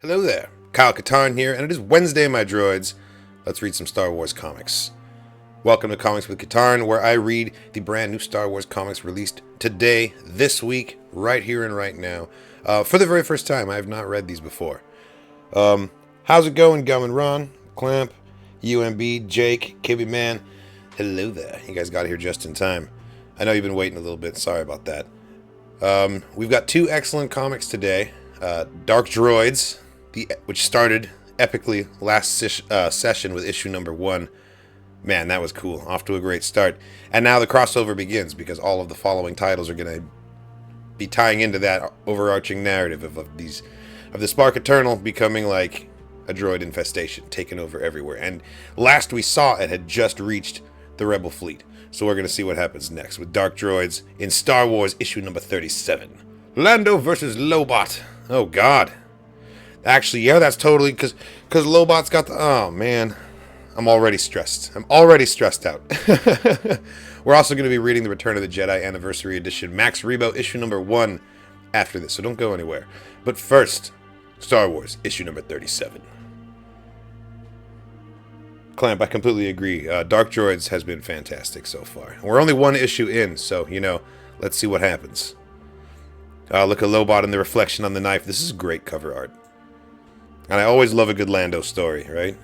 Hello there, Kyle Katarn here, and it is Wednesday, my droids. Let's read some Star Wars comics. Welcome to Comics with Katarn, where I read the brand new Star Wars comics released today, this week, right here and right now. For the very first time, I have not read these before. How's it going, Gum and Ron, Clamp, UMB, Jake, KB Man? Hello there. You guys got here just in time. I know you've been waiting a little bit. Sorry about that. We've got two excellent comics today. Dark Droids, which started epically last session with issue number 1. Man, that was cool. Off to a great start. And now the crossover begins because all of the following titles are going to be tying into that overarching narrative of the Spark Eternal becoming like a droid infestation, taking over everywhere. And last we saw, it had just reached the Rebel fleet. So we're going to see what happens next with Dark Droids in Star Wars issue number 37. Lando versus Lobot. Oh, God. Actually, yeah, that's totally because Lobot's got the... Oh, man. I'm already stressed. I'm already stressed out. We're also going to be reading the Return of the Jedi Anniversary Edition Max Rebo issue number 1 after this, so don't go anywhere. But first, Star Wars issue number 37. Clamp, I completely agree. Dark Droids has been fantastic so far. We're only one issue in, so, let's see what happens. Look at Lobot in the reflection on the knife. This is great cover art. And I always love a good Lando story, right?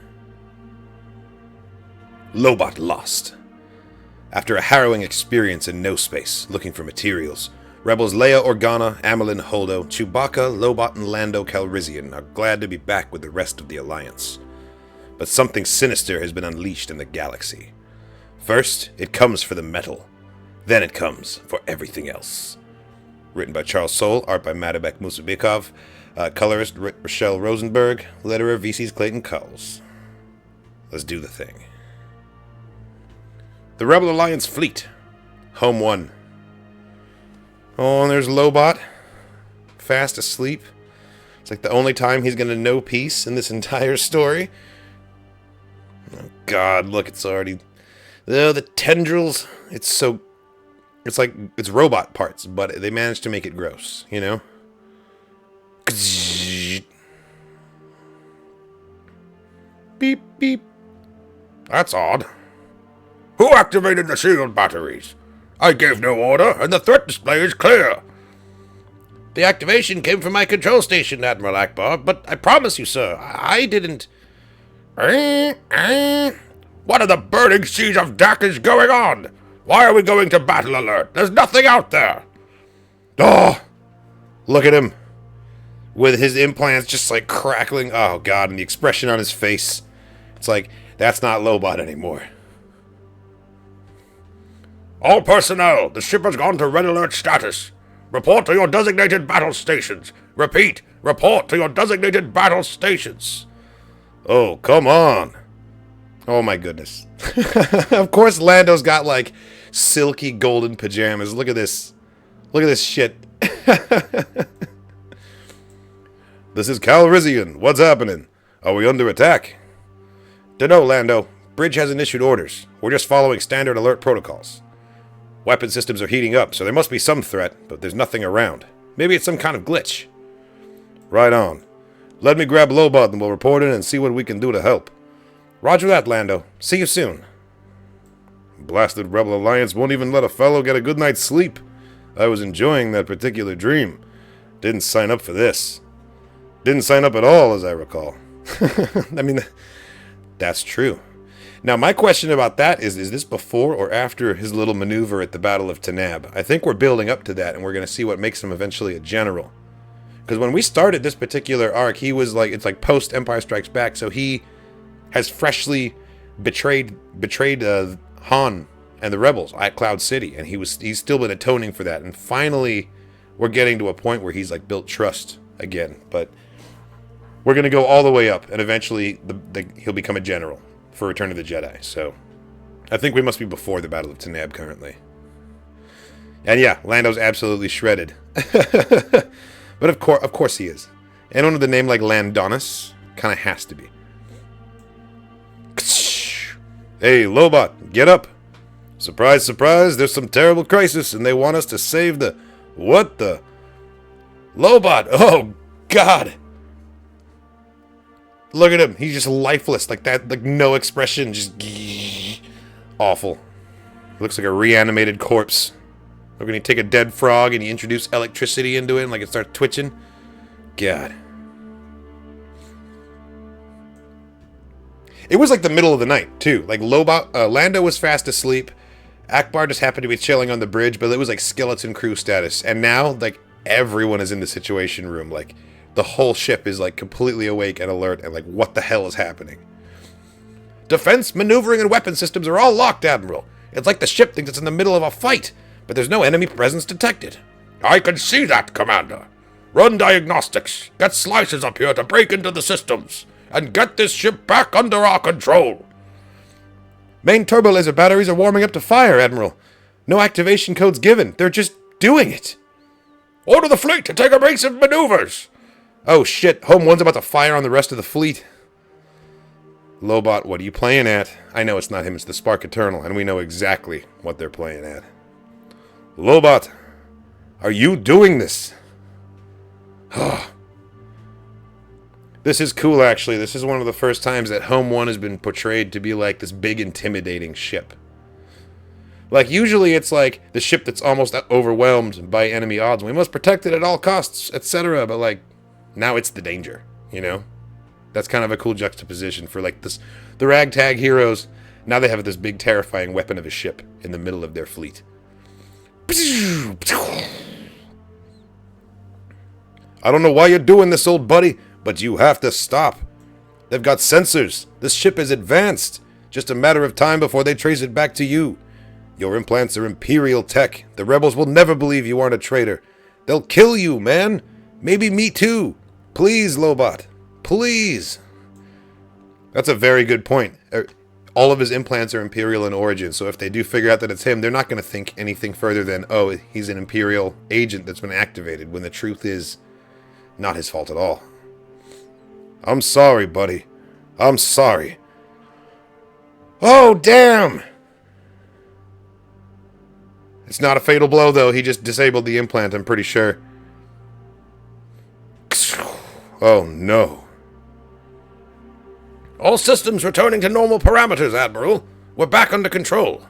Lobot lost. After a harrowing experience in no space, looking for materials, Rebels Leia Organa, Amilyn Holdo, Chewbacca, Lobot, and Lando Calrissian are glad to be back with the rest of the Alliance. But something sinister has been unleashed in the galaxy. First, it comes for the metal. Then it comes for everything else. Written by Charles Soule, art by Madabek Musabekov, colorist Rochelle Rosenberg, letterer VC's Clayton Cowles. Let's do the thing. The Rebel Alliance fleet. Home 1. Oh, and there's Lobot. Fast asleep. It's like the only time he's going to know peace in this entire story. Oh, God, look, it's already... Oh, the tendrils. It's like, it's robot parts, but they managed to make it gross, Beep, beep. That's odd. Who activated the shield batteries? I gave no order, and the threat display is clear. The activation came from my control station, Admiral Akbar, but I promise you, sir, I didn't... What in the burning seas of Dak is going on? Why are we going to battle alert? There's nothing out there. Oh, look at him. With his implants just like crackling. Oh, God, and the expression on his face. It's like, that's not Lobot anymore. All personnel, the ship has gone to red alert status. Report to your designated battle stations. Repeat, report to your designated battle stations. Oh, come on. Oh, my goodness. Of course, Lando's got, like, silky golden pajamas. Look at this. Look at this shit. This is Calrissian. What's happening? Are we under attack? Dunno, Lando. Bridge hasn't issued orders. We're just following standard alert protocols. Weapon systems are heating up, so there must be some threat, but there's nothing around. Maybe it's some kind of glitch. Right on. Let me grab Lobot and we'll report in and see what we can do to help. Roger that, Lando. See you soon. Blasted Rebel Alliance won't even let a fellow get a good night's sleep. I was enjoying that particular dream. Didn't sign up for this. Didn't sign up at all, as I recall. I mean, that's true. Now, my question about that is this before or after his little maneuver at the Battle of Tanab? I think we're building up to that, and we're going to see what makes him eventually a general. Because when we started this particular arc, he was like, it's like post-Empire Strikes Back, so he has freshly betrayed Han and the rebels at Cloud City, and he's still been atoning for that. And finally, we're getting to a point where he's like built trust again. But we're gonna go all the way up, and eventually he'll become a general for Return of the Jedi. So I think we must be before the Battle of Tanab currently. And yeah, Lando's absolutely shredded. But of course he is. Anyone with a name like Landonis kind of has to be. Hey, Lobot, get up. Surprise, surprise, there's some terrible crisis, and they want us to save the... What the... Lobot, oh, God. Look at him. He's just lifeless. Like that. Like no expression. Just awful. Looks like a reanimated corpse. Look, when you take a dead frog and you introduce electricity into it and like it starts twitching. God. It was like the middle of the night, too. Like, Lando was fast asleep. Akbar just happened to be chilling on the bridge, but it was like skeleton crew status. And now, like, everyone is in the situation room. Like, the whole ship is, like, completely awake and alert and, like, what the hell is happening? Defense, maneuvering, and weapon systems are all locked, Admiral. It's like the ship thinks it's in the middle of a fight, but there's no enemy presence detected. I can see that, Commander. Run diagnostics. Get slices up here to break into the systems. And get this ship back under our control. Main turbo laser batteries are warming up to fire, Admiral. No activation codes given. They're just doing it. Order the fleet to take evasive maneuvers. Oh shit, Home 1's about to fire on the rest of the fleet. Lobot, what are you playing at? I know it's not him, it's the Spark Eternal, and we know exactly what they're playing at. Lobot, are you doing this? This is cool, actually. This is one of the first times that Home 1 has been portrayed to be like this big, intimidating ship. Like, usually it's like the ship that's almost overwhelmed by enemy odds. We must protect it at all costs, etc. But, like, now it's the danger, you know? That's kind of a cool juxtaposition for, like, this, the ragtag heroes. Now they have this big, terrifying weapon of a ship in the middle of their fleet. I don't know why you're doing this, old buddy, but you have to stop. They've got sensors. This ship is advanced. Just a matter of time before they trace it back to you. Your implants are Imperial tech. The rebels will never believe you aren't a traitor. They'll kill you, man. Maybe me too. Please, Lobot. Please. That's a very good point. All of his implants are Imperial in origin, so if they do figure out that it's him, they're not going to think anything further than, oh, he's an Imperial agent that's been activated, when the truth is not his fault at all. I'm sorry, buddy. I'm sorry. Oh, damn! It's not a fatal blow, though. He just disabled the implant, I'm pretty sure. Oh, no. All systems returning to normal parameters, Admiral. We're back under control.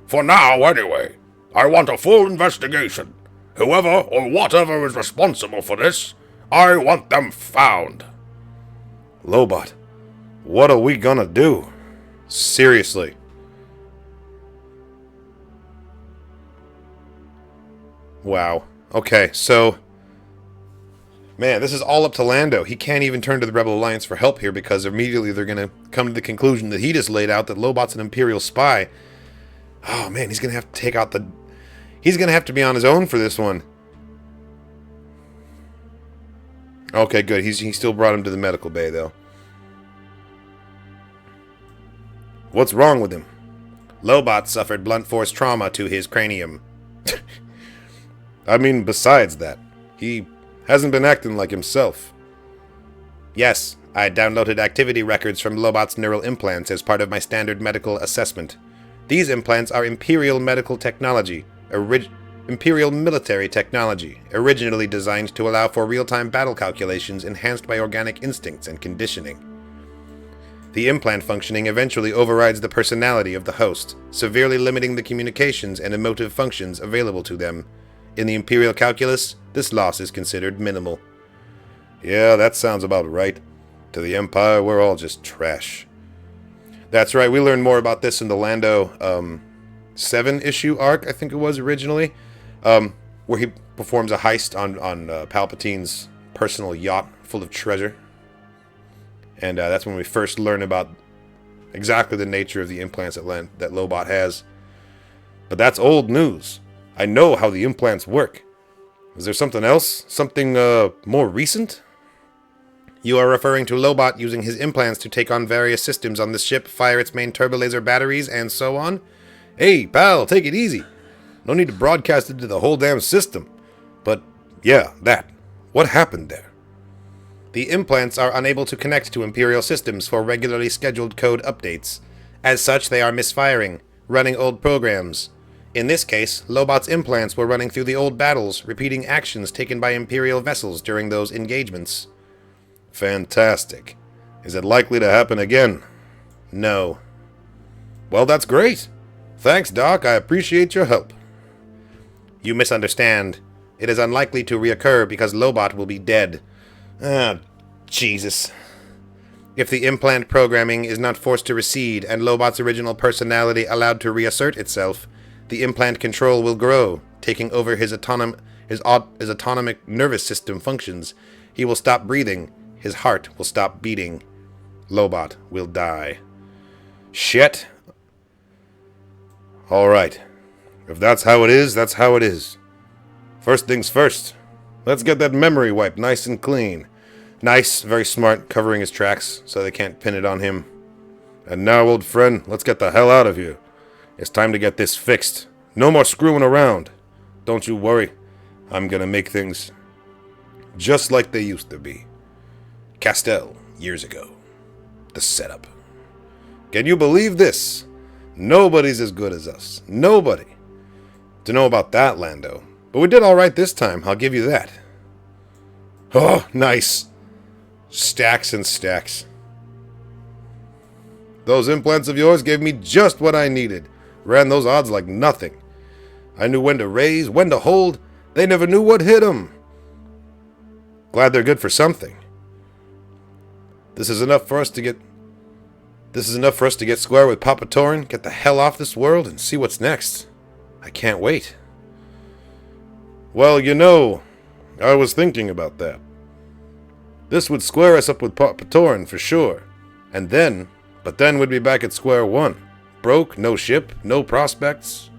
For now, anyway. I want a full investigation. Whoever or whatever is responsible for this, I want them found. Lobot, what are we gonna do? Seriously. Wow. Okay, so... Man, this is all up to Lando. He can't even turn to the Rebel Alliance for help here because immediately they're gonna come to the conclusion that he just laid out that Lobot's an Imperial spy. Oh man, he's gonna have to take out the... He's gonna have to be on his own for this one. Okay, good. He still brought him to the medical bay, though. What's wrong with him? Lobot suffered blunt force trauma to his cranium. I mean, besides that, he hasn't been acting like himself. Yes, I downloaded activity records from Lobot's neural implants as part of my standard medical assessment. These implants are Imperial medical technology, Imperial military technology, originally designed to allow for real-time battle calculations enhanced by organic instincts and conditioning. The implant functioning eventually overrides the personality of the host, severely limiting the communications and emotive functions available to them. In the Imperial calculus, this loss is considered minimal. Yeah, that sounds about right. To the Empire, we're all just trash. That's right, we learned more about this in the Lando 7-issue arc, I think it was originally, where he performs a heist on Palpatine's personal yacht full of treasure. And that's when we first learn about exactly the nature of the implants that Lobot has. But that's old news. I know how the implants work. Is there something else? Something more recent? You are referring to Lobot using his implants to take on various systems on this ship, fire its main turbolaser batteries, and so on? Hey, pal, take it easy. No need to broadcast it to the whole damn system. But, yeah, that. What happened there? The implants are unable to connect to Imperial systems for regularly scheduled code updates. As such, they are misfiring, running old programs. In this case, Lobot's implants were running through the old battles, repeating actions taken by Imperial vessels during those engagements. Fantastic. Is it likely to happen again? No. Well, that's great. Thanks, Doc. I appreciate your help. You misunderstand. It is unlikely to reoccur because Lobot will be dead. Ah, Jesus. If the implant programming is not forced to recede and Lobot's original personality allowed to reassert itself, the implant control will grow, taking over his autonomic nervous system functions. He will stop breathing. His heart will stop beating. Lobot will die. Shit. Alright. If that's how it is, that's how it is. First things first. Let's get that memory wipe nice and clean. Nice, very smart, covering his tracks so they can't pin it on him. And now, old friend, let's get the hell out of here. It's time to get this fixed. No more screwing around. Don't you worry. I'm gonna make things just like they used to be. Castell, years ago. The setup. Can you believe this? Nobody's as good as us. Nobody. Dunno about that, Lando. But we did alright this time, I'll give you that. Oh, nice. Stacks and stacks. Those implants of yours gave me just what I needed. Ran those odds like nothing. I knew when to raise, when to hold. They never knew what hit them. Glad they're good for something. This is enough for us to get square with Papa Torin, get the hell off this world, and see what's next. I can't wait. Well, you know, I was thinking about that. This would square us up with Papa Torin for sure. But then we'd be back at square one. Broke, no ship, no prospects.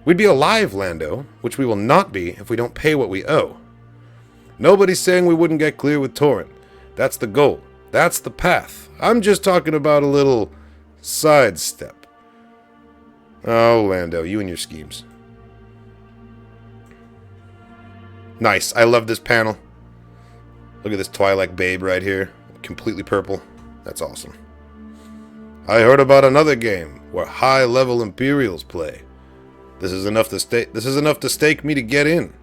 We'd be alive, Lando, which we will not be if we don't pay what we owe. Nobody's saying we wouldn't get clear with Torin. That's the goal. That's the path. I'm just talking about a little sidestep. Oh, Lando, you and your schemes. Nice. I love this panel. Look at this Twi'lek babe right here. Completely purple. That's awesome. I heard about another game where high-level Imperials play. This is enough to stake me to get in.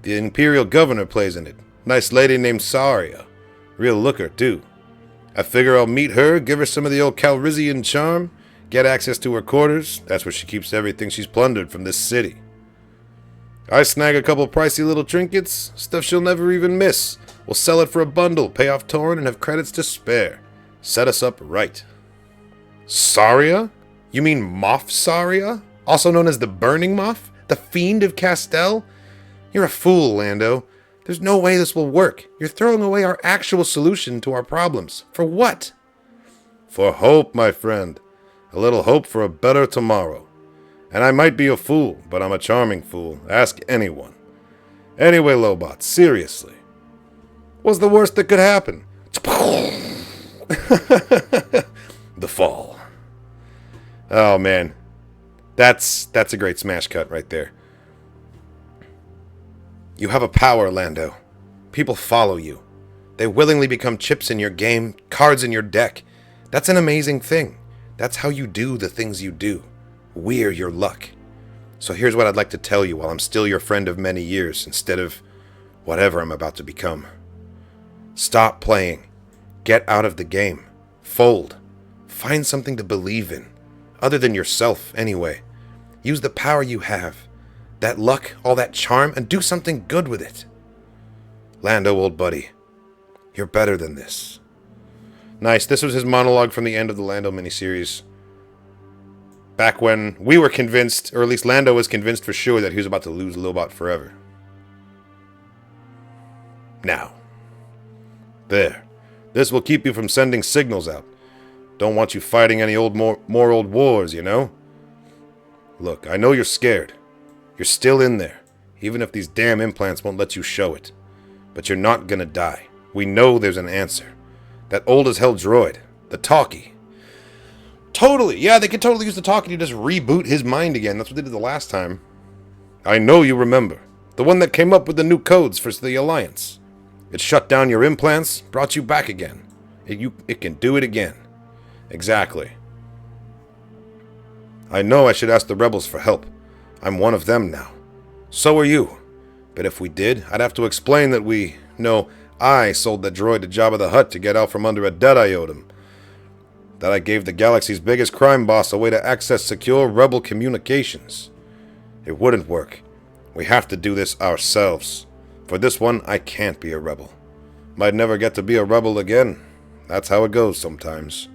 The Imperial Governor plays in it. Nice lady named Saria. Real looker, too. I figure I'll meet her, give her some of the old Calrissian charm, get access to her quarters. That's where she keeps everything she's plundered from this city. I snag a couple pricey little trinkets, stuff she'll never even miss. We'll sell it for a bundle, pay off Torin, and have credits to spare. Set us up right. Saria? You mean Moff Saria? Also known as the Burning Moff? The Fiend of Castell? You're a fool, Lando. There's no way this will work. You're throwing away our actual solution to our problems. For what? For hope, my friend. A little hope for a better tomorrow. And I might be a fool, but I'm a charming fool. Ask anyone. Anyway, Lobot, seriously. What's the worst that could happen? The fall. Oh, man. That's a great smash cut right there. You have a power, Lando. People follow you. They willingly become chips in your game, cards in your deck. That's an amazing thing. That's how you do the things you do. We're your luck. So here's what I'd like to tell you while I'm still your friend of many years instead of whatever I'm about to become. Stop playing. Get out of the game. Fold. Find something to believe in. Other than yourself, anyway. Use the power you have. That luck, all that charm, and do something good with it. Lando, old buddy. You're better than this. Nice. This was his monologue from the end of the Lando miniseries. Back when we were convinced, or at least Lando was convinced for sure, that he was about to lose Lobot forever. Now. There. This will keep you from sending signals out. Don't want you fighting any more old wars, you know? Look, I know you're scared. You're still in there, even if these damn implants won't let you show it. But you're not gonna die. We know there's an answer. That old-as-hell droid. The talkie. Totally! Yeah, they could totally use the talkie to just reboot his mind again. That's what they did the last time. I know you remember. The one that came up with the new codes for the Alliance. It shut down your implants, brought you back again. It can do it again. Exactly. I know I should ask the rebels for help. I'm one of them now. So are you. But if we did, I'd have to explain that I sold the droid to Jabba the Hutt to get out from under a debt I owed him. That I gave the galaxy's biggest crime boss a way to access secure rebel communications. It wouldn't work. We have to do this ourselves. For this one, I can't be a rebel. Might never get to be a rebel again. That's how it goes sometimes.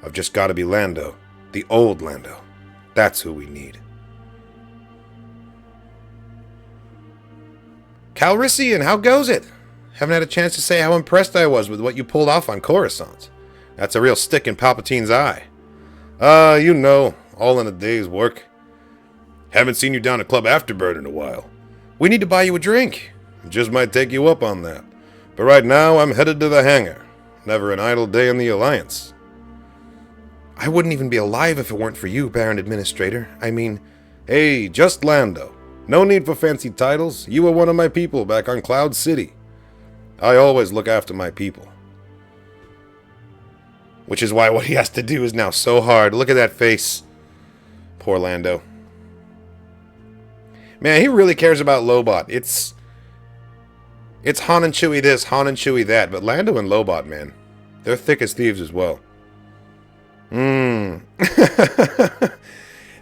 I've just got to be Lando. The old Lando. That's who we need. Calrissian, how goes it? Haven't had a chance to say how impressed I was with what you pulled off on Coruscant. That's a real stick in Palpatine's eye. You know, all in a day's work. Haven't seen you down at Club Afterbird in a while. We need to buy you a drink. Just might take you up on that. But right now, I'm headed to the hangar. Never an idle day in the Alliance. I wouldn't even be alive if it weren't for you, Baron Administrator. I mean, hey, just Lando. No need for fancy titles. You were one of my people back on Cloud City. I always look after my people. Which is why what he has to do is now so hard. Look at that face. Poor Lando. Man, he really cares about Lobot. It's Han and Chewie this, Han and Chewie that. But Lando and Lobot, man, they're thick as thieves as well.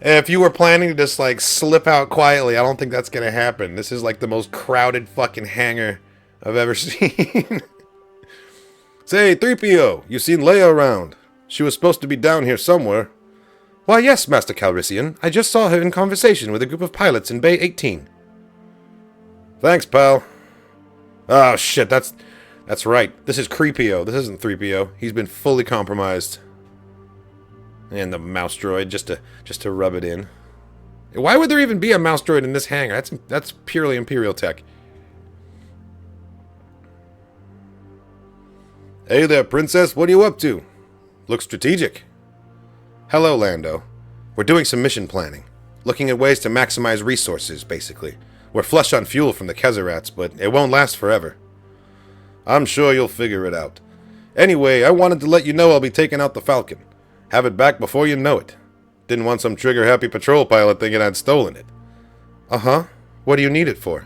If you were planning to just, like, slip out quietly, I don't think that's gonna happen. This is, like, the most crowded fucking hangar I've ever seen. Say, 3PO, you seen Leia around? She was supposed to be down here somewhere. Why, yes, Master Calrissian. I just saw her in conversation with a group of pilots in Bay 18. Thanks, pal. Oh, shit, that's right. This is Creepio. This isn't 3PO. He's been fully compromised. And the mouse droid, just to rub it in. Why would there even be a mouse droid in this hangar? That's purely Imperial tech. Hey there, Princess. What are you up to? Looks strategic. Hello, Lando. We're doing some mission planning. Looking at ways to maximize resources, basically. We're flush on fuel from the Kezarats, but it won't last forever. I'm sure you'll figure it out. Anyway, I wanted to let you know I'll be taking out the Falcon. Have it back before you know it. Didn't want some trigger-happy patrol pilot thinking I'd stolen it. Uh-huh. What do you need it for?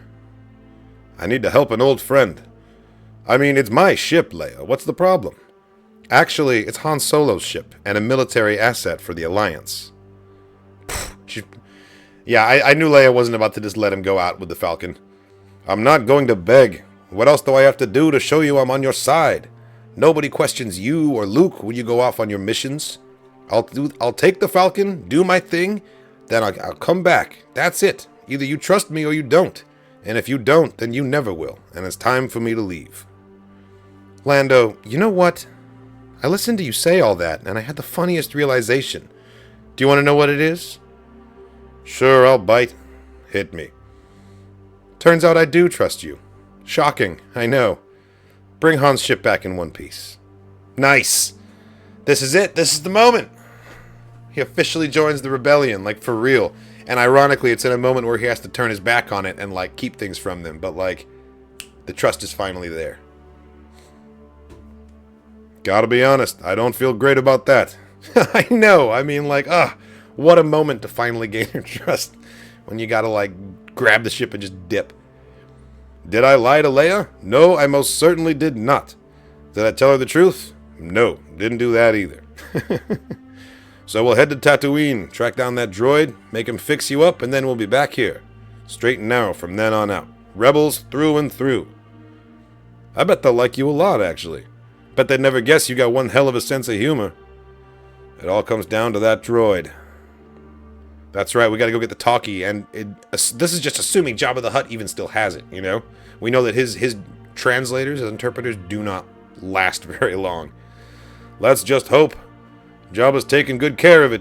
I need to help an old friend. I mean, it's my ship, Leia. What's the problem? Actually, it's Han Solo's ship, and a military asset for the Alliance. Yeah, I knew Leia wasn't about to just let him go out with the Falcon. I'm not going to beg. What else do I have to do to show you I'm on your side? Nobody questions you or Luke when you go off on your missions. I'll take the Falcon, do my thing, then I'll come back. That's it. Either you trust me or you don't. And if you don't, then you never will. And it's time for me to leave. Lando, you know what? I listened to you say all that, and I had the funniest realization. Do you want to know what it is? Sure, I'll bite. Hit me. Turns out I do trust you. Shocking, I know. Bring Han's ship back in one piece. Nice. This is it. This is the moment. He officially joins the rebellion, like, for real. And ironically, it's in a moment where he has to turn his back on it and, like, keep things from them. But, like, the trust is finally there. Gotta be honest, I don't feel great about that. I know. I mean, like, what a moment to finally gain your trust. When you gotta, like, grab the ship and just dip. Did I lie to Leia? No, I most certainly did not. Did I tell her the truth? No, didn't do that either. So we'll head to Tatooine, track down that droid, make him fix you up, and then we'll be back here. Straight and narrow from then on out. Rebels through and through. I bet they'll like you a lot, actually. Bet they'd never guess you got one hell of a sense of humor. It all comes down to that droid. That's right, we gotta go get the talkie, and this is just assuming Jabba the Hutt even still has it, you know? We know that his translators, his interpreters, do not last very long. Let's just hope. Jabba's taking good care of it.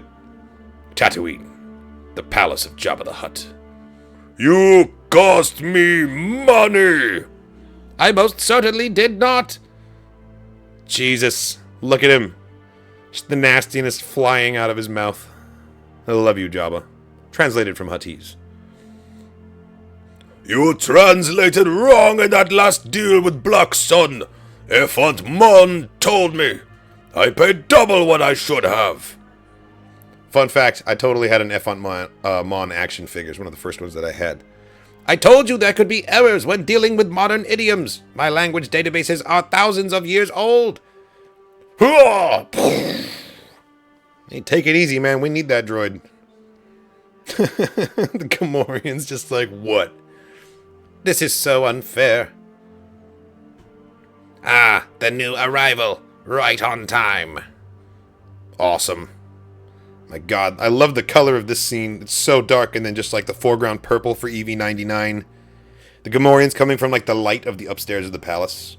Tatooine, the palace of Jabba the Hutt. You cost me money! I most certainly did not. Jesus, look at him. Just the nastiness flying out of his mouth. I love you, Jabba. Translated from Huttese. You translated wrong in that last deal with Black Sun. Effant Mon told me. I paid double what I should have. Fun fact, I totally had an Effant Mon action figure. It's one of the first ones that I had. I told you there could be errors when dealing with modern idioms. My language databases are thousands of years old. Hurrah! Hey, take it easy, man. We need that droid. The Gamorrean's just like, what? This is so unfair. Ah, the new arrival. Right on time. Awesome. My god, I love the color of this scene. It's so dark, and then just like the foreground purple for EV-99. The Gamorrean's coming from like the light of the upstairs of the palace.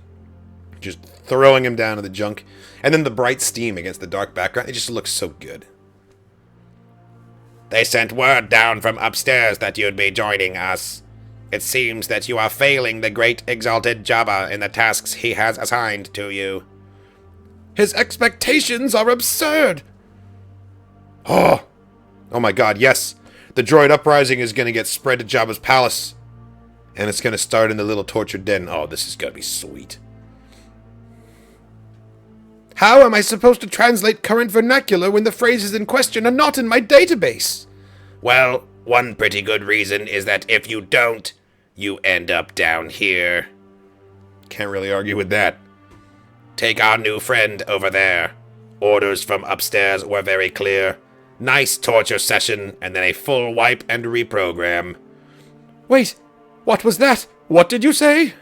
Just throwing him down to the junk. And then the bright steam against the dark background. It just looks so good. They sent word down from upstairs that you'd be joining us. It seems that you are failing the great exalted Jabba in the tasks he has assigned to you. His expectations are absurd! Oh my god, yes. The droid uprising is going to get spread to Jabba's palace. And it's going to start in the little torture den. Oh, this is going to be sweet. How am I supposed to translate current vernacular when the phrases in question are not in my database? Well, one pretty good reason is that if you don't, you end up down here. Can't really argue with that. Take our new friend over there. Orders from upstairs were very clear. Nice torture session, and then a full wipe and reprogram. Wait, what was that? What did you say?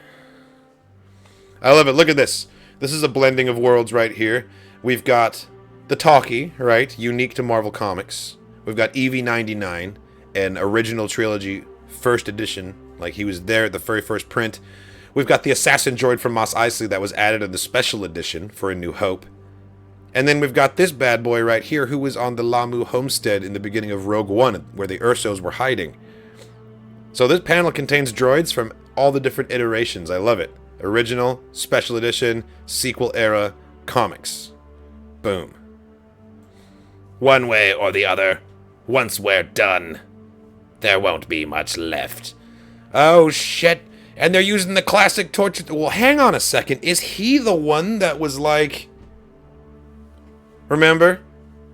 I love it. Look at this. This is a blending of worlds right here. We've got the talkie, right? Unique to Marvel Comics. We've got EV-99, an original trilogy first edition. Like, he was there at the very first print. We've got the assassin droid from Mos Eisley that was added in the special edition for A New Hope. And then we've got this bad boy right here who was on the Lamu homestead in the beginning of Rogue One, where the Ursos were hiding. So this panel contains droids from all the different iterations. I love it. Original, special edition, sequel era, comics. Boom. One way or the other, once we're done, there won't be much left. Oh, shit. And they're using the classic torture... Well, hang on a second. Is he the one that was like... Remember?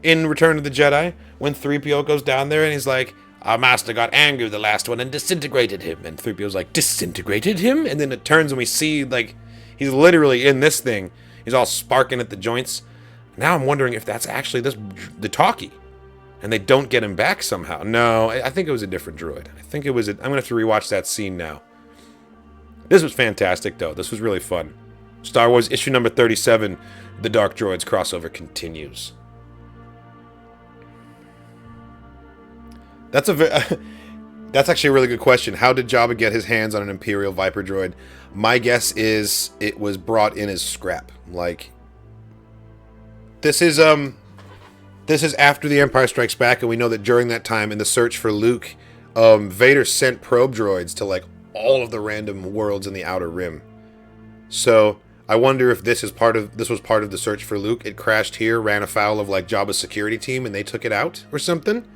In Return of the Jedi? When 3PO goes down there and he's like, our master got angry with the last one and disintegrated him. And 3PO's like, disintegrated him? And then it turns and we see, like, he's literally in this thing. He's all sparking at the joints. Now I'm wondering if that's actually the talkie. And they don't get him back somehow. No, I think it was a different droid. I think it was... I'm going to have to rewatch that scene now. This was fantastic, though. This was really fun. Star Wars issue number 37, The Dark Droids crossover continues. That's actually a really good question. How did Jabba get his hands on an Imperial Viper droid? My guess is it was brought in as scrap. Like, this is after The Empire Strikes Back, and we know that during that time, in the search for Luke, Vader sent probe droids to, like, all of the random worlds in the Outer Rim. So I wonder if this was part of the search for Luke. It crashed here, ran afoul of like Jabba's security team, and they took it out or something.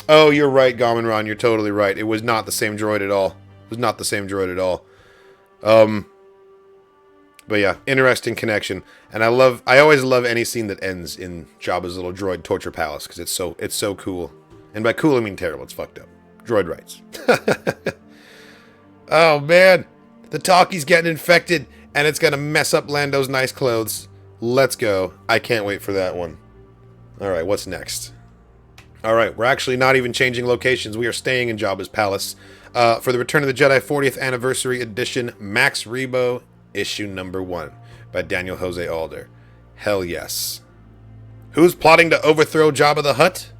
Oh, you're right, Gamonron. You're totally right. It was not the same droid at all. It was not the same droid at all. But yeah, interesting connection. And I always love any scene that ends in Jabba's little droid torture palace because it's so cool. And by cool I mean terrible. It's fucked up. Droid rights. Oh man, the talkie's getting infected and it's gonna mess up Lando's nice clothes. Let's go. I can't wait for that one. All right, what's next? All right, we're actually not even changing locations. We are staying in Jabba's palace for the Return of the Jedi 40th Anniversary Edition, Max Rebo, issue number 1 by Daniel Jose Alder. Hell yes. Who's plotting to overthrow Jabba the Hutt?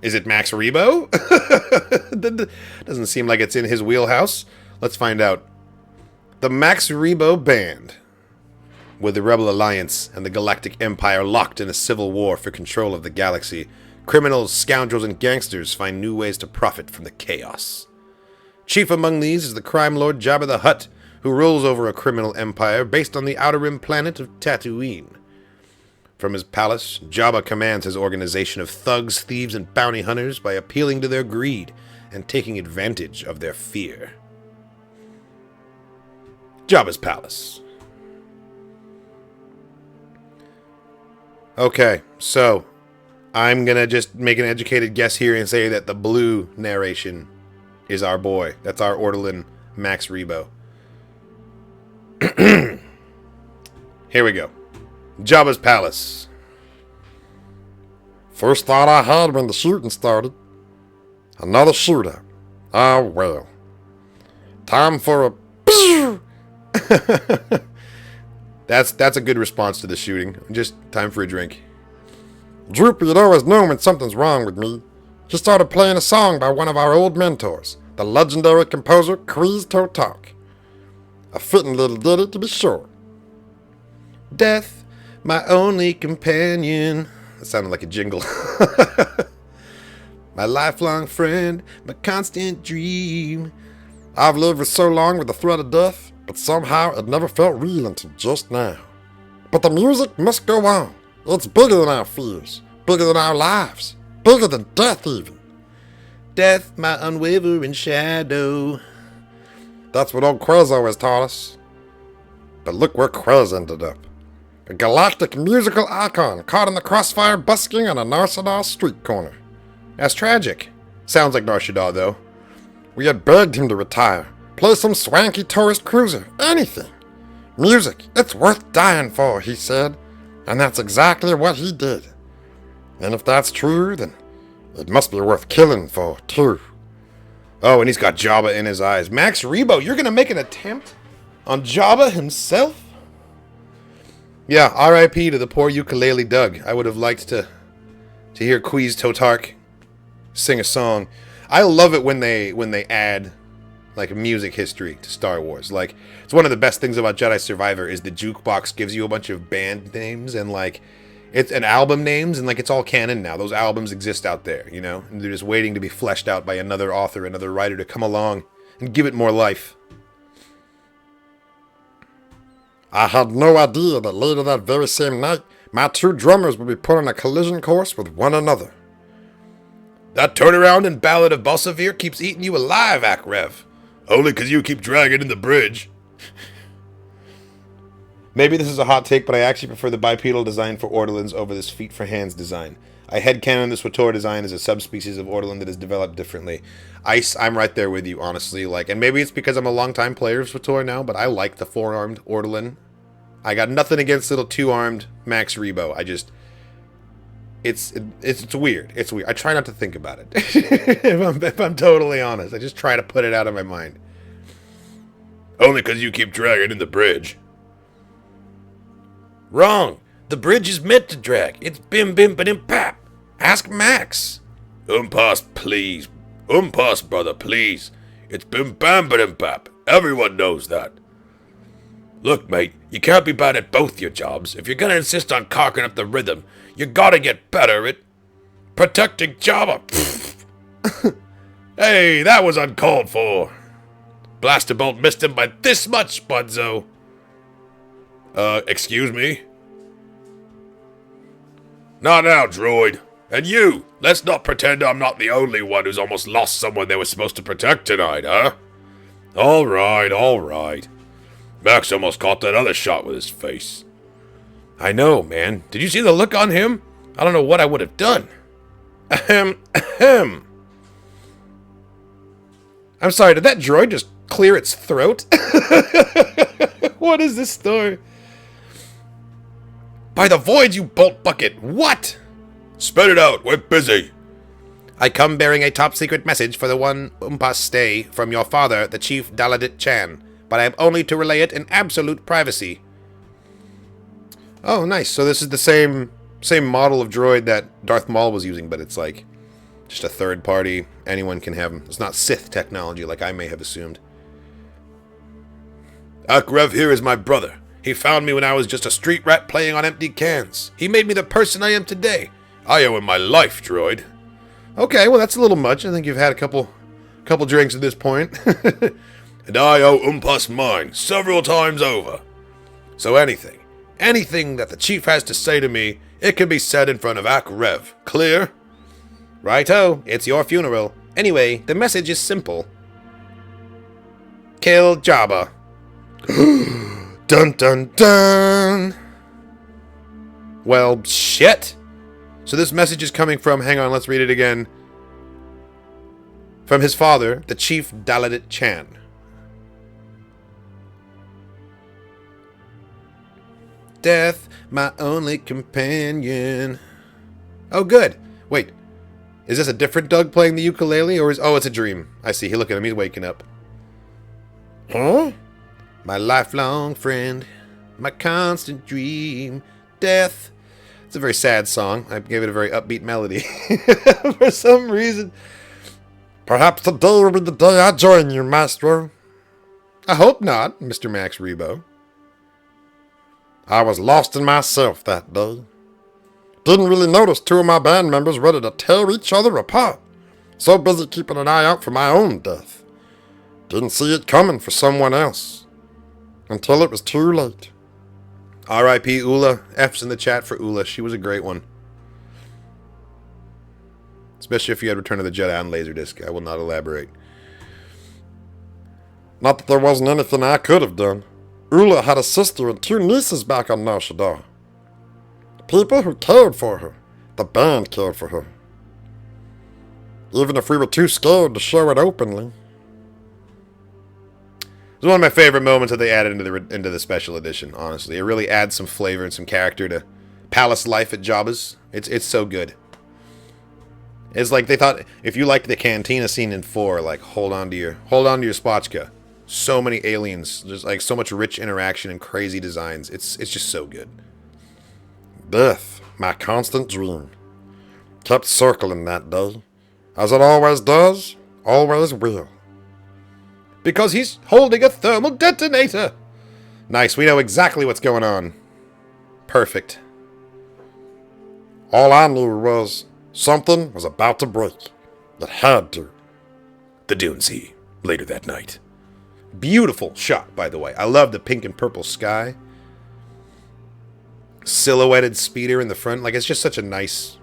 Is it Max Rebo? Doesn't seem like it's in his wheelhouse. Let's find out. The Max Rebo Band. With the Rebel Alliance and the Galactic Empire locked in a civil war for control of the galaxy, criminals, scoundrels, and gangsters find new ways to profit from the chaos. Chief among these is the crime lord Jabba the Hutt, who rules over a criminal empire based on the Outer Rim planet of Tatooine. From his palace, Jabba commands his organization of thugs, thieves, and bounty hunters by appealing to their greed and taking advantage of their fear. Jabba's palace. Okay, so I'm gonna just make an educated guess here and say that the blue narration is our boy. That's our Ortolan Max Rebo. Here we go. Jabba's Palace. First thought I had when the shooting started. Another shootout. Ah, well. Time for a... That's a good response to the shooting. Just time for a drink. Droopy had always known when something's wrong with me. He started playing a song by one of our old mentors, the legendary composer Kyle Katarn. A fitting little ditty to be sure. Death, my only companion. That sounded like a jingle. My lifelong friend, my constant dream. I've lived for so long with the threat of death, but somehow it never felt real until just now. But the music must go on. It's bigger than our fears, bigger than our lives, bigger than death even. Death, my unwavering shadow. That's what old Quez always taught us. But look where Quez ended up. A galactic musical icon caught in the crossfire busking on a Nar Shaddaa street corner. That's tragic. Sounds like Nar Shaddaa, though. We had begged him to retire, play some swanky tourist cruiser, anything. Music, it's worth dying for, he said. And that's exactly what he did. And if that's true, then it must be worth killing for, too. Oh, and he's got Jabba in his eyes. Max Rebo, you're gonna make an attempt on Jabba himself? Yeah, R.I.P. to the poor ukulele Doug. I would have liked to hear Quiz Totark sing a song. I love it when they add like music history to Star Wars. Like, it's one of the best things about Jedi Survivor is the jukebox gives you a bunch of band names and like it's an album names and like it's all canon now. Those albums exist out there, you know, and they're just waiting to be fleshed out by another author, another writer to come along and give it more life. I had no idea that later that very same night, my two drummers would be put on a collision course with one another. That turnaround in Ballad of Bossavir keeps eating you alive, Akrev. Only 'cause you keep dragging in the bridge. Maybe this is a hot take, but I actually prefer the bipedal design for Ortolans over this feet for hands design. I headcanon the SWTOR design as a subspecies of Ortolan that is developed differently. I'm right there with you, honestly. Like, and maybe it's because I'm a longtime player of SWTOR now, but I like the four-armed Ortolan. I got nothing against little two-armed Max Rebo. I just... It's weird. It's weird. I try not to think about it. if I'm totally honest. I just try to put it out of my mind. Only 'cause you keep dragging in the bridge. Wrong. The bridge is meant to drag. It's bim bim ba-dim pap. Ask Max. Umpas, please. Umpas, brother, please. It's bim bam ba-dim pap. Everyone knows that. Look, mate, you can't be bad at both your jobs. If you're gonna insist on cocking up the rhythm, you gotta get better at protecting Jabba. Hey, that was uncalled for. Blaster bolt missed him by this much, Bunzo. Excuse me? Not now, droid. And you, let's not pretend I'm not the only one who's almost lost someone they were supposed to protect tonight, huh? All right. Max almost caught that other shot with his face. I know, man. Did you see the look on him? I don't know what I would have done. Ahem. I'm sorry, did that droid just clear its throat? What is this story? By the void, you bolt bucket! What? Spit it out, we're busy. I come bearing a top-secret message for the one Umpas stay from your father, the Chief Daladit Chan, but I am only to relay it in absolute privacy. Oh, nice. So this is the same model of droid that Darth Maul was using, but it's like just a third party. Anyone can have them. It's not Sith technology like I may have assumed. Akrev here is my brother. He found me when I was just a street rat playing on empty cans. He made me the person I am today. I owe him my life, droid. Okay, well that's a little much. I think you've had a couple drinks at this point. And I owe Umpas mine several times over. So anything that the chief has to say to me, it can be said in front of Akrev. Clear? Righto, it's your funeral. Anyway, the message is simple. Kill Jabba. Dun dun dun! Well, shit! So this message is coming from, hang on, let's read it again. From his father, the Chief Daladit Chan. Death, my only companion. Oh, good. Wait, is this a different Doug playing the ukulele, or is... Oh, it's a dream. I see. Look at him. He's waking up. Huh? My lifelong friend, my constant dream, death. It's a very sad song. I gave it a very upbeat melody. For some reason. Perhaps today will be the day I join you, Maestro. I hope not, Mr. Max Rebo. I was lost in myself that day. Didn't really notice two of my band members ready to tear each other apart. So busy keeping an eye out for my own death. Didn't see it coming for someone else. Until it was too late. R.I.P. Ula. F's in the chat for Ula. She was a great one. Especially if you had Return of the Jedi on Laserdisc. I will not elaborate. Not that there wasn't anything I could have done. Ula had a sister and two nieces back on Nar Shaddaa. People who cared for her. The band cared for her. Even if we were too scared to show it openly. It was one of my favorite moments that they added into the special edition, honestly. It really adds some flavor and some character to palace life at Jabba's. It's so good. It's like they thought, if you liked the cantina scene in 4, like, hold on to your spotchka. So many aliens, just like so much rich interaction and crazy designs. It's just so good. Death, my constant dream. Kept circling that day. As it always does, always will. Because he's holding a thermal detonator! Nice, we know exactly what's going on. Perfect. All I knew was something was about to break. It had to. The Dune Sea, later that night. Beautiful shot, by the way. I love the pink and purple sky. Silhouetted speeder in the front. Like, it's just such a nice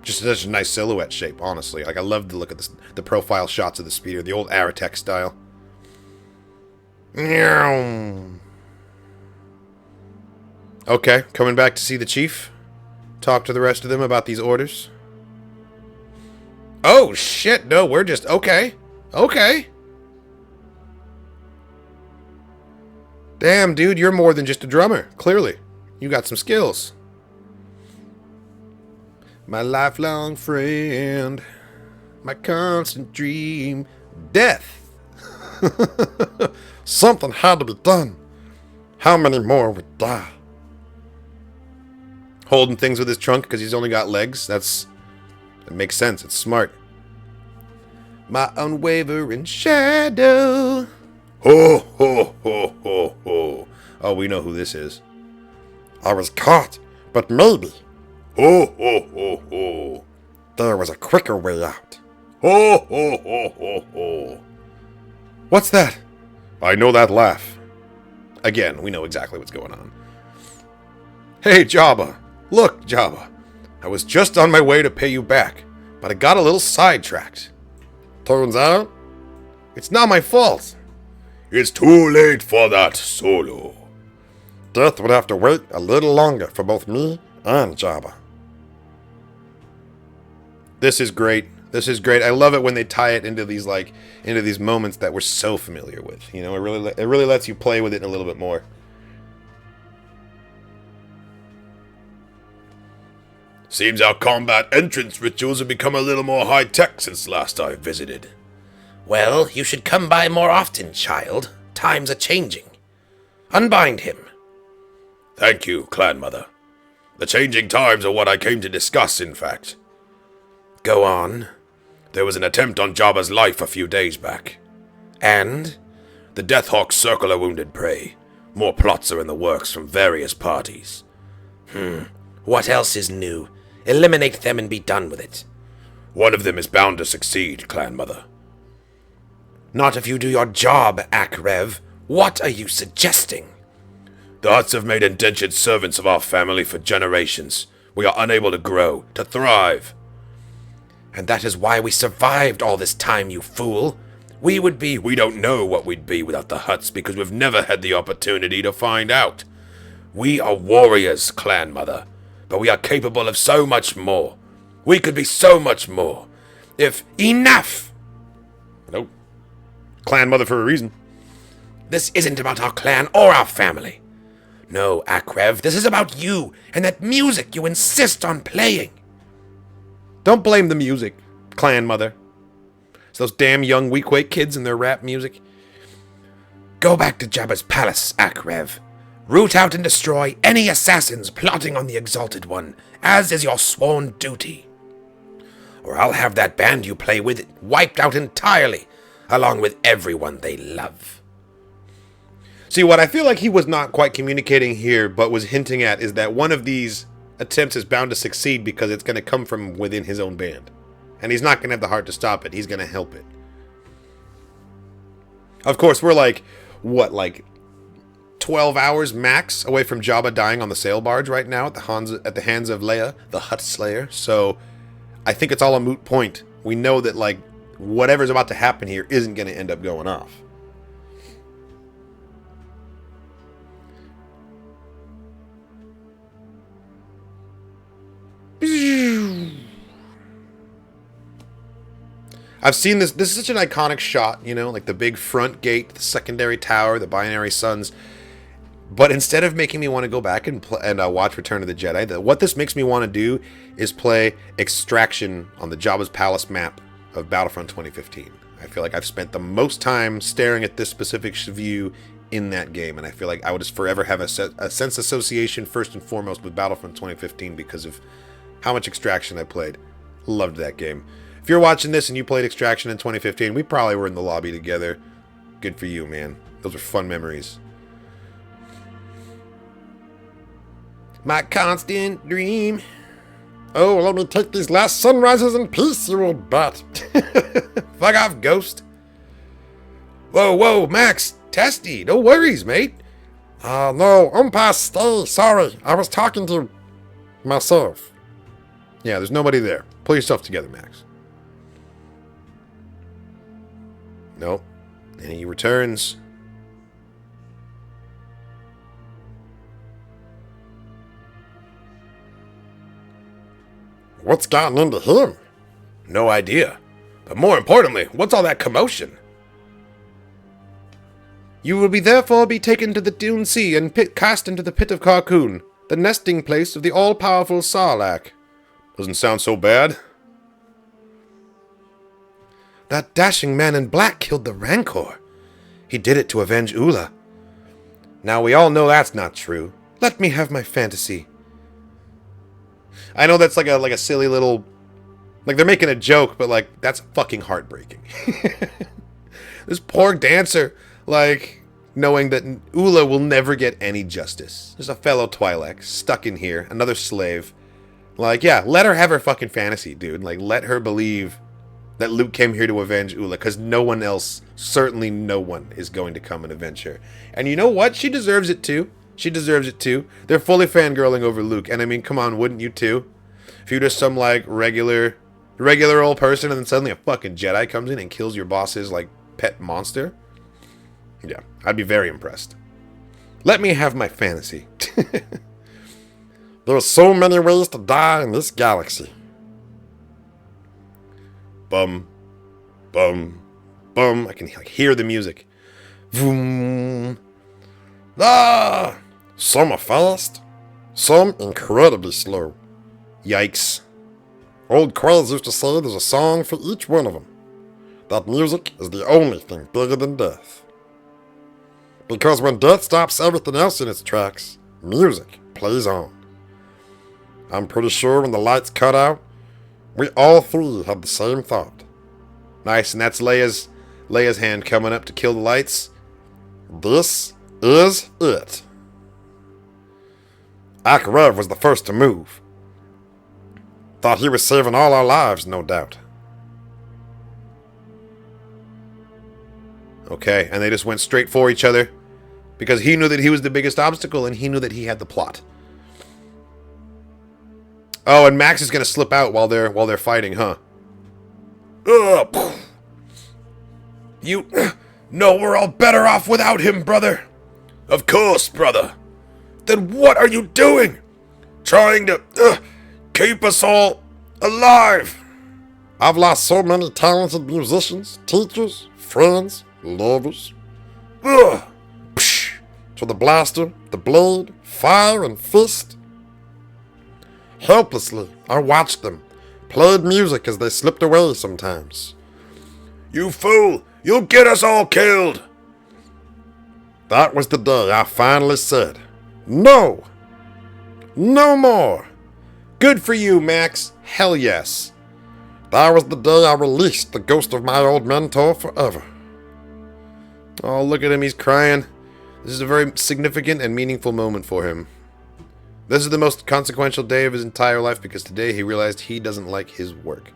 silhouette shape, honestly. Like, I love the look of the profile shots of the speeder. The old Aratech style. Okay, coming back to see the chief. Talk to the rest of them about these orders. Oh, shit, no, we're just... Okay. Damn, dude, you're more than just a drummer, clearly. You got some skills. My lifelong friend, my constant dream, death. Something had to be done. How many more would die? Holding things with his trunk because he's only got legs. That makes sense. It's smart. My unwavering shadow. Ho, ho, ho, ho, ho. Oh, we know who this is. I was caught, but maybe Ho, ho, ho, ho. there was a quicker way out. Ho, ho, ho, ho, ho. What's that? I know that laugh. Again, we know exactly what's going on. Hey, Jabba. Look, Jabba. I was just on my way to pay you back, but I got a little sidetracked. Turns out, It's not my fault. It's too late for that, Solo. death would have to wait a little longer for both me and Jabba. This is great. I love it when they tie it into these moments that we're so familiar with. You know, it really lets you play with it a little bit more. Seems our combat entrance rituals have become a little more high-tech since last I visited. Well, you should come by more often, child. Times are changing. Unbind him. Thank you, Clan Mother. The changing times are what I came to discuss, in fact. Go on. There was an attempt on Jabba's life a few days back. And? The Deathhawks circle a wounded prey. More plots are in the works from various parties. What else is new? Eliminate them and be done with it. One of them is bound to succeed, Clan Mother. Not if you do your job, Akrev. What are you suggesting? The Hutts have made indentured servants of our family for generations. We are unable to grow, to thrive. And that is why we survived all this time, you fool. We don't know what we'd be without the Hutts because we've never had the opportunity to find out. We are warriors, Clan Mother. but we are capable of so much more. We could be so much more. If enough! Nope. Clan mother for a reason. This isn't about our clan or our family. No, Akrev, this is about you and that music you insist on playing. Don't blame the music, clan mother. It's those damn young weak-weight kids and their rap music. Go back to Jabba's palace, Akrev. Root out and destroy any assassins plotting on the Exalted One, as is your sworn duty. Or I'll have that band you play with wiped out entirely, along with everyone they love. See, what I feel like he was not quite communicating here, but was hinting at, is that one of these attempts is bound to succeed because it's going to come from within his own band. And he's not going to have the heart to stop it. He's going to help it. Of course, we're like, what, like 12 hours max away from Jabba dying on the sail barge right now at the hands of Leia, the Hutt Slayer. So I think it's all a moot point. We know that, like, whatever's about to happen here isn't going to end up going off. I've seen this. This is such an iconic shot, you know, like the big front gate, the secondary tower, the binary suns. But instead of making me want to go back and watch Return of the Jedi, what this makes me want to do is play Extraction on the Jabba's Palace map of Battlefront 2015. I feel like I've spent the most time staring at this specific view in that game, and I feel like I would just forever have a sense association first and foremost with Battlefront 2015 because of how much Extraction I played. Loved that game. If you're watching this and you played Extraction in 2015, we probably were in the lobby together. Good for you, man. Those are fun memories. My constant dream. Oh, let me take these last sunrises in peace, you old bat. Fuck off, Ghost. Whoa, Max. Testy. No worries, mate. No, umpire, stay. Sorry, I was talking to myself. Yeah, there's nobody there. Pull yourself together, Max. Nope. And he returns. What's gotten into him? No idea. But more importantly, what's all that commotion? You will therefore be taken to the Dune Sea and cast into the Pit of Carkoon, the nesting place of the all-powerful Sarlacc. Doesn't sound so bad. That dashing man in black killed the Rancor. He did it to avenge Ula. Now we all know that's not true. Let me have my fantasy. I know that's like a silly little... Like, they're making a joke, but, like, that's fucking heartbreaking. This poor dancer, like, knowing that Ula will never get any justice. There's a fellow Twi'lek stuck in here, another slave. Like, yeah, let her have her fucking fantasy, dude. Like, let her believe that Luke came here to avenge Ula, because no one else, certainly no one, is going to come and avenge her. And you know what? She deserves it too. She deserves it too. They're fully fangirling over Luke, and I mean, come on, wouldn't you too? If you're just some, like, regular old person, and then suddenly a fucking Jedi comes in and kills your boss's, like, pet monster? Yeah, I'd be very impressed. Let me have my fantasy. There are so many ways to die in this galaxy. Bum, bum, bum. I can, like, hear the music. Vroom. Ah! Some are fast, some incredibly slow. Yikes. Old Quails used to say there's a song for each one of them. That music is the only thing bigger than death. Because when death stops everything else in its tracks, music plays on. I'm pretty sure when the lights cut out, we all three had the same thought. Nice, and that's Leia's hand coming up to kill the lights. This is it. Akrev was the first to move. Thought he was saving all our lives, no doubt. Okay, and they just went straight for each other because he knew that he was the biggest obstacle and he knew that he had the plot. Oh, and Max is gonna slip out while they're fighting, huh? You know we're all better off without him, brother. Of course, brother. Then what are you doing? trying to keep us all alive. I've lost so many talented musicians, teachers, friends, lovers. Ugh. To the blaster, the blade, fire, and fist. Helplessly, I watched them, played music as they slipped away sometimes. You fool! You'll get us all killed! That was the day I finally said, no! No more! Good for you, Max. Hell yes. That was the day I released the ghost of my old mentor forever. Oh, look at him. He's crying. This is a very significant and meaningful moment for him. This is the most consequential day of his entire life because today he realized he doesn't like his work.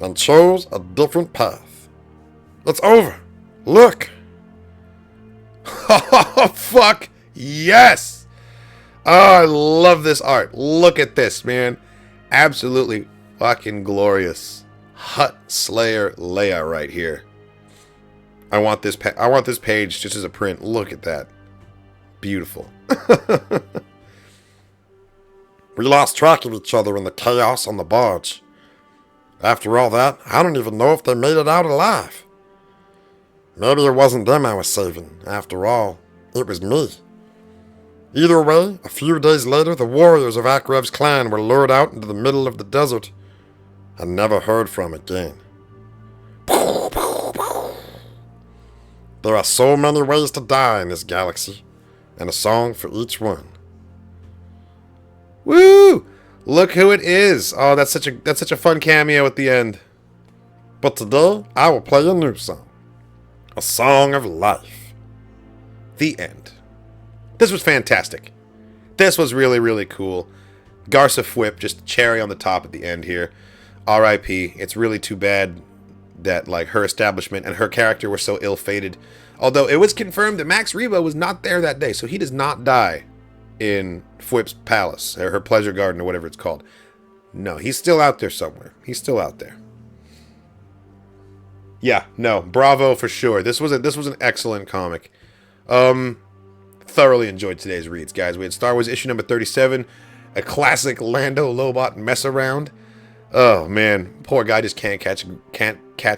And chose a different path. It's over. Look. Oh, fuck. Yes. Oh, I love this art. Look at this, man. Absolutely fucking glorious. Hut Slayer Leia right here. I want this page just as a print. Look at that. Beautiful. We lost track of each other in the chaos on the barge. After all that, I don't even know if they made it out alive. Maybe it wasn't them I was saving. After all, it was me. Either way, a few days later, the warriors of Akrev's clan were lured out into the middle of the desert and never heard from again. There are so many ways to die in this galaxy, and a song for each one. Woo! Look who it is. Oh, that's such a fun cameo at the end. But today, I will play a new song. A song of life. The end. This was fantastic. This was really, really cool. Garza Fwip, just cherry on the top at the end here. R.I.P. It's really too bad that like her establishment and her character were so ill-fated. Although it was confirmed that Max Rebo was not there that day, so he does not die in Fwip's palace, or her pleasure garden, or whatever it's called. No, he's still out there somewhere. He's still out there. Yeah, no, bravo for sure. This was an excellent comic. Thoroughly enjoyed today's reads, guys. We had Star Wars issue number 37, a classic Lando Lobot mess around. Oh man, poor guy just can't catch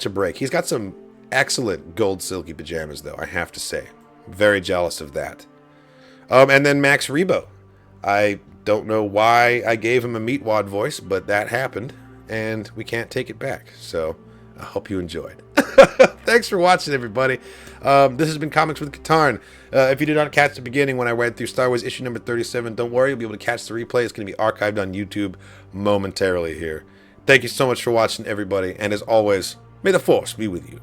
a break. He's got some excellent gold silky pajamas, though, I have to say. Very jealous of that. And then Max Rebo. I don't know why I gave him a meatwad voice, but that happened, and we can't take it back. So I hope you enjoyed. Thanks for watching, everybody. This has been Comics with Katarn. If you did not catch the beginning when I went through Star Wars issue number 37, don't worry, you'll be able to catch the replay. It's going to be archived on YouTube momentarily here. Thank you so much for watching, everybody, and as always, may the Force be with you.